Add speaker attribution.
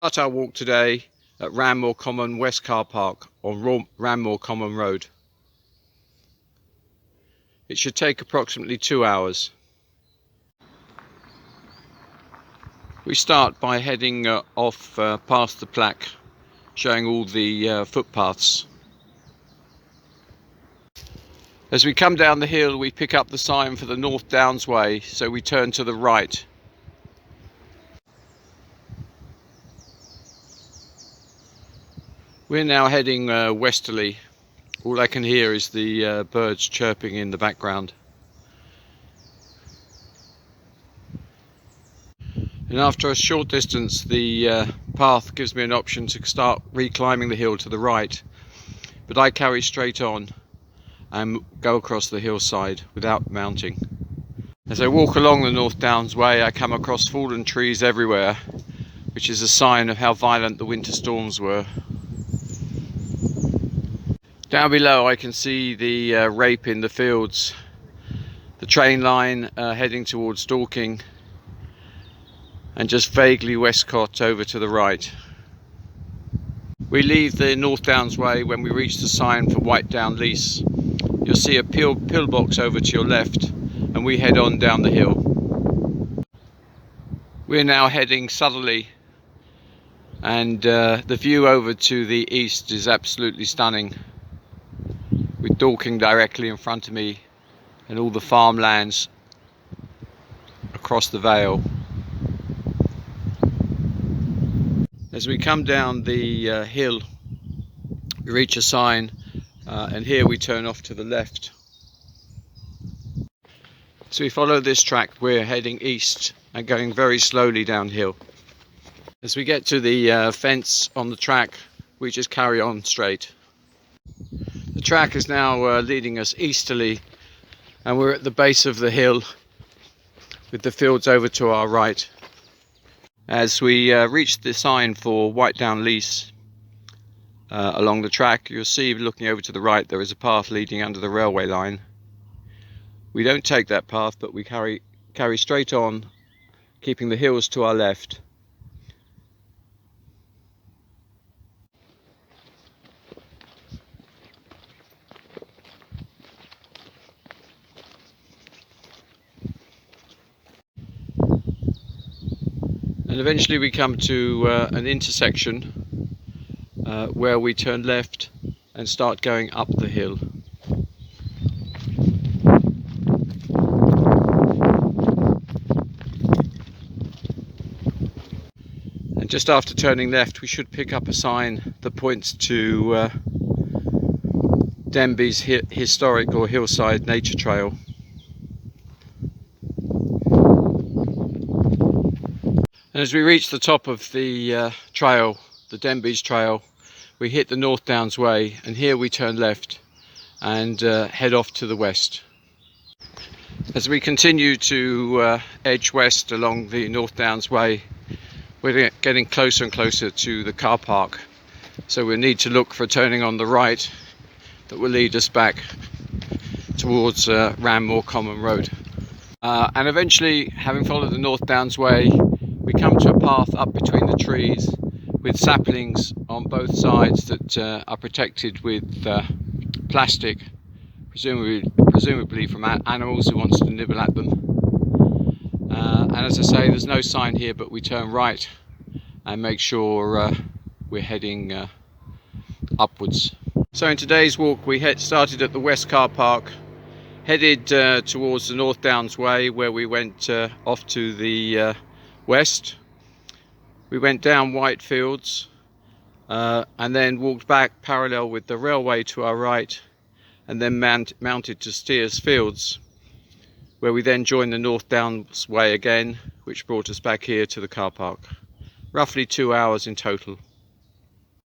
Speaker 1: Start our walk today at Ranmore Common West Car Park on Ranmore Common Road. It should take approximately 2 hours. We start by heading off past the plaque showing all the footpaths. As we come down the hill, we pick up the sign for the North Downs Way, so we turn to the right. We're now heading westerly. All I can hear is the birds chirping in the background. And after a short distance, the path gives me an option to start reclimbing the hill to the right, but I carry straight on and go across the hillside without mounting. As I walk along the North Downs Way, I come across fallen trees everywhere, which is a sign of how violent the winter storms were. Down below I can see the rape in the fields, the train line heading towards Dorking, and just vaguely Westcott over to the right. We leave the North Downs Way when we reach the sign for White Down Lease. You'll see a pillbox over to your left, and we head on down the hill. We're now heading southerly, and the view over to the east is absolutely stunning, with Dorking directly in front of me and all the farmlands across the vale. As we come down the hill, we reach a sign, and here we turn off to the left. So we follow this track. We're heading east and going very slowly downhill. As we get to the fence on the track, we just carry on straight. The track is now leading us easterly, and we're at the base of the hill with the fields over to our right. As we reach the sign for White Down Lease along the track, you'll see, looking over to the right, there is a path leading under the railway line. We don't take that path, but we carry straight on, keeping the hills to our left. And eventually we come to an intersection where we turn left and start going up the hill. And just after turning left, we should pick up a sign that points to Denbies Historic or Hillside Nature Trail. And as we reach the top of the trail, the Denbies Trail, we hit the North Downs Way, and here we turn left and head off to the west. As we continue to edge west along the North Downs Way, we're getting closer and closer to the car park, so we'll need to look for a turning on the right that will lead us back towards Ranmore Common Road. And eventually, having followed the North Downs Way, we come to a path up between the trees with saplings on both sides that are protected with plastic, presumably from animals who wants to nibble at them. And as I say, there's no sign here, but we turn right and make sure we're heading upwards. So in today's walk, we started at the West Car Park, headed towards the North Downs Way, where we went off to the west. We went down White Fields and then walked back parallel with the railway to our right, and then mounted to Steers Fields, where we then joined the North Downs Way again, which brought us back here to the car park. Roughly 2 hours in total.